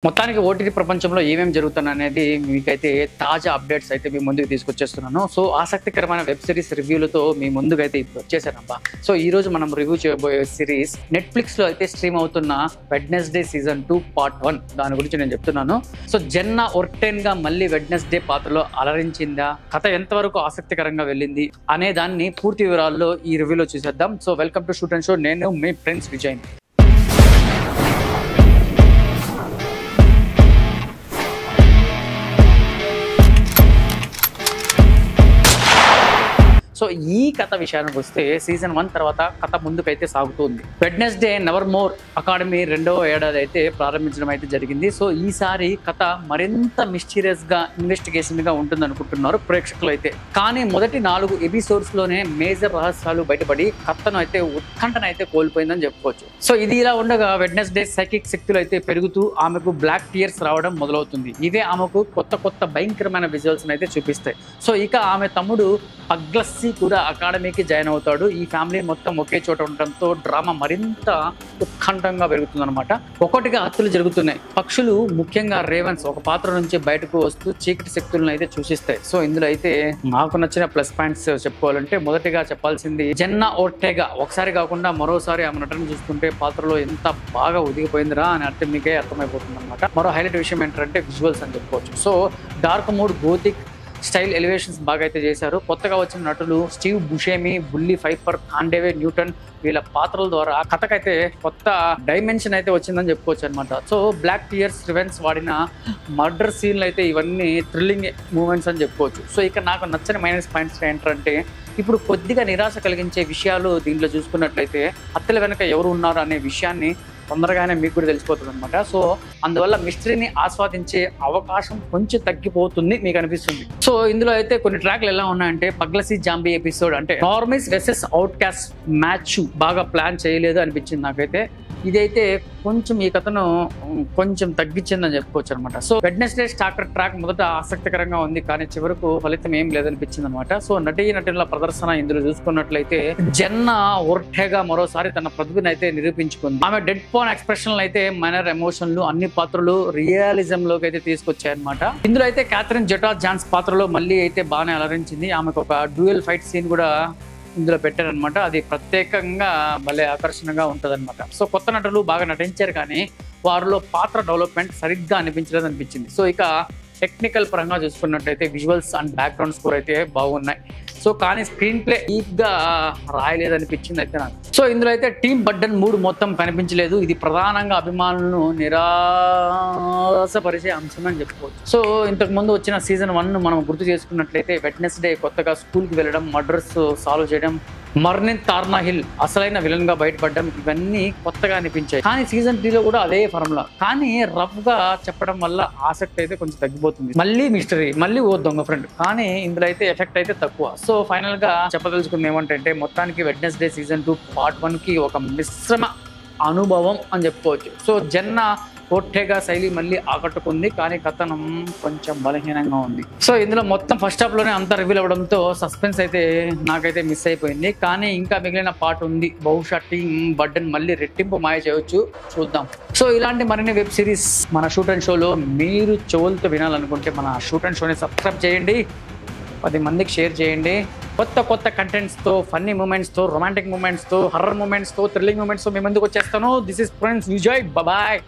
మొత్తానికి ఓటీటీ ప్రపంచంలో ఏమేమి జరుగుతుందనేది మీకైతే తాజా అప్డేట్స్ అయితే మీ ముందుకు తీసుకొచ్చేస్తున్నాను. సో ఆసక్తికరమైన వెబ్ సిరీస్ రివ్యూలతో మీ ముందుకైతే ఇప్పుడు వచ్చేసానబ్బా. సో ఈ రోజు మనం రివ్యూ చేయబోయే సిరీస్ నెట్ఫ్లిక్స్ లో అయితే స్ట్రీమ్ అవుతున్న వెడ్నెస్డే సీజన్ 2 పార్ట్ 1. దాని గురించి నేను చెప్తున్నాను. సో జెన్నా ఒర్టెన్ గా మళ్ళీ వెడ్నెస్డే పాత్రలో అలరించిందా, కథ ఎంతవరకు ఆసక్తికరంగా వెళ్ళింది అనే దాన్ని పూర్తి వివరాల్లో ఈ రివ్యూలో చూసేద్దాం. So welcome to shoot and show. నేను మీ ప్రిన్స్ విజయ్. సో ఈ కథ విషయానికి వస్తే సీజన్ 1 తర్వాత కథ ముందుకైతే సాగుతుంది. వెడ్నెస్డే నెవర్ మోర్ అకాడమీ 2వ ఏడాది అయితే ప్రారంభించడం అయితే జరిగింది. సో ఈసారి కథ మరింత మిస్టీరియస్ గా ఇన్వెస్టిగేషన్ గా ఉంటుంది అనుకుంటున్నారు ప్రేక్షకులు అయితే. కానీ మొదటి 4 ఎపిసోడ్స్ లోనే మేజర్ రహస్యాలు బయటపడి కథను అయితే ఉత్కంఠను అయితే కోల్పోయిందని చెప్పుకోవచ్చు. సో ఇది ఇలా ఉండగా వెడ్నెస్డే సైకిక్ శక్తులు అయితే పెరుగుతూ ఆమెకు బ్లాక్ టీయర్స్ రావడం మొదలవుతుంది. ఇవే ఆమెకు కొత్త భయంకరమైన విజువల్స్ అయితే చూపిస్తాయి. సో ఇక ఆమె తమ్ముడు పగ్లస్సీ కూడా అకాడమీకి జాయిన్ అవుతాడు. ఈ ఫ్యామిలీ మొత్తం ఒకే చోట ఉండటంతో డ్రామా మరింత ఉత్కంఠంగా పెరుగుతుందన్నమాట. ఒక్కొక్కటిగా హత్యలు జరుగుతున్నాయి. పక్షులు, ముఖ్యంగా రేవన్స్ ఒక పాత్ర నుంచి బయటకు వస్తూ చీకటి శక్తులను అయితే సూచిస్తాయి. సో ఇందులో అయితే నాకు నచ్చిన ప్లస్ పాయింట్స్ చెప్పుకోవాలంటే మొదటిగా చెప్పాల్సింది జెన్నా ఒర్టెగా. ఒకసారి కాకుండా మరోసారి ఆమె నటన చూస్తుంటే పాత్రలో ఎంత బాగా ఒదిగిపోయిందిరా అని అర్థం మీకే అర్థమైపోతుంది అనమాట. మరో హైలైట్ విషయం ఏంటంటే విజువల్స్ అని చెప్పుకోవచ్చు. So dark mode, Gothic style elevations బాగా అయితే చేశారు. కొత్తగా వచ్చిన నటులు స్టీవ్ బుషేమి, బుల్లీ ఫైఫర్, కాండేవే న్యూటన్ వీళ్ళ పాత్రల ద్వారా కథకైతే కొత్త డైమెన్షన్ అయితే వచ్చిందని చెప్పుకోవచ్చు అనమాట. సో బ్లాక్ టీయర్స్, రివెన్స్ వాడిన మర్డర్ సీన్లు అయితే ఇవన్నీ థ్రిల్లింగ్ మూమెంట్స్ అని చెప్పుకోవచ్చు. సో ఇక నాకు నచ్చని మైనస్ పాయింట్స్ ఏంటంటే ఇప్పుడు కొద్దిగా నిరాశ కలిగించే విషయాలు దీంట్లో చూసుకున్నట్లయితే హత్యల వెనక ఎవరు ఉన్నారు అనే విషయాన్ని తొందరగానే మీకు కూడా తెలిసిపోతుంది అనమాట. సో అందువల్ల మిస్టరీని ఆస్వాదించే అవకాశం కొంచెం తగ్గిపోతుంది మీకు అనిపిస్తుంది. సో ఇందులో అయితే కొన్ని ట్రాక్లు ఎలా ఉన్నాయంటే పగ్లసీ జాంబీ ఎపిసోడ్ అంటే నార్మిస్ వెసెస్ అవుట్ కాస్ట్ మ్యాచ్ బాగా ప్లాన్ చేయలేదు అనిపించింది నాకైతే. ఇదైతే కొంచెం ఈ కథను కొంచెం తగ్గించిందని చెప్పుకోవచ్చు అనమాట. సో వెడ్నెస్డే స్టార్టర్ ట్రాక్ మొదట ఆసక్తికరంగా ఉంది, కానీ చివరకు ఫలితం ఏం లేదనిపించింది అనమాట. సో నటుల ప్రదర్శన ఇందులో చూసుకున్నట్లయితే జెన్నా ఒర్టెగా మరోసారి తన ప్రతిభను అయితే నిరూపించుకుంది. ఆమె డెడ్ పాన్ ఎక్స్ప్రెషన్లు అయితే మైనర్ ఎమోషన్లు అన్ని పాత్రలు రియలిజం లోకి అయితే తీసుకొచ్చాయన్నమాట. ఇందులో అయితే క్యాథరిన్ జెటా జాన్స్ పాత్రలో మళ్ళీ అయితే బాగానే అలరించింది. ఆమెకు ఒక డ్యూయల్ ఫైట్ సీన్ కూడా ఇందులో పెట్టారనమాట. అది ప్రత్యేకంగా భలే ఆకర్షణగా ఉంటుంది అనమాట. సో కొత్త నటులు బాగా నటించారు, కానీ వారిలో పాత్ర డెవలప్మెంట్ సరిగ్గా అనిపించలేదు అనిపించింది. సో ఇక టెక్నికల్ పరంగా చూసుకున్నట్టయితే విజువల్స్ అండ్ బ్యాక్గ్రౌండ్ స్కోర్ అయితే బాగున్నాయి. సో కానీ స్క్రీన్ ప్లే ఈక్గా రాయలేదనిపించింది అయితే నాకు. సో ఇందులో అయితే టీమ్ బర్డెన్ మూడ్ మొత్తం కనిపించలేదు. ఇది ప్రధానంగా అభిమానులను నిరాశపరిచే అంశం అని చెప్పుకోవచ్చు. సో ఇంతకు ముందు వచ్చిన సీజన్ 1 మనం గుర్తు చేసుకున్నట్లయితే వెడ్నెస్డే కొత్తగా స్కూల్కి వెళ్ళడం, మర్డర్స్ సాల్వ్ చేయడం, మర్నిన్ తార్నాహిల్ అసలైన విలన్ గా బయటపడడం ఇవన్నీ కొత్తగా అనిపించాయి. కానీ సీజన్ 3లో కూడా అదే ఫార్ములా, కానీ రఫ్ గా చెప్పడం వల్ల ఆసక్తి అయితే కొంచెం తగ్గిపోతుంది. మళ్ళీ మిస్టరీ, మళ్ళీ ఓ దొంగ ఫ్రెండ్, కానీ ఇందులో అయితే ఎఫెక్ట్ అయితే తక్కువ. సో ఫైనల్ గా చెప్పదలుచుకుంది ఏమంటే మొత్తానికి వెడ్నెస్డే సీజన్ 2 పార్ట్ 1 కి ఒక మిశ్రమ అనుభవం అని చెప్పుకోవచ్చు. సో జెన్నా ఒర్టెగా శైలి మళ్ళీ ఆకట్టుకుంది, కానీ కథనం కొంచెం బలహీనంగా ఉంది. సో ఇందులో మొత్తం ఫస్ట్ హాఫ్ లోనే అంతా రివీల్ అవ్వడంతో సస్పెన్స్ అయితే నాకైతే మిస్ అయిపోయింది. కానీ ఇంకా మిగిలిన పార్ట్ ఉంది. బహుశా టీమ్ బర్డెన్ మళ్ళీ రెట్టింపు మాయ చేయవచ్చు, చూద్దాం. సో ఇలాంటి మరిన్ని వెబ్ సిరీస్ మన షూట్ అండ్ షోలో మీరు చెవులతో వినాలనుకుంటే మన షూట్ అండ్ షోని సబ్స్క్రైబ్ చేయండి, 10 మందికి షేర్ చేయండి. కొత్త కంటెంట్స్తో, ఫన్నీ మూమెంట్స్తో, రొమాంటిక్ మూమెంట్స్తో, హర్రర్ మూమెంట్స్తో, థ్రిల్లింగ్ మూమెంట్స్తో మీ ముందుకు వచ్చేస్తాను. This is prince Vijay. Bye.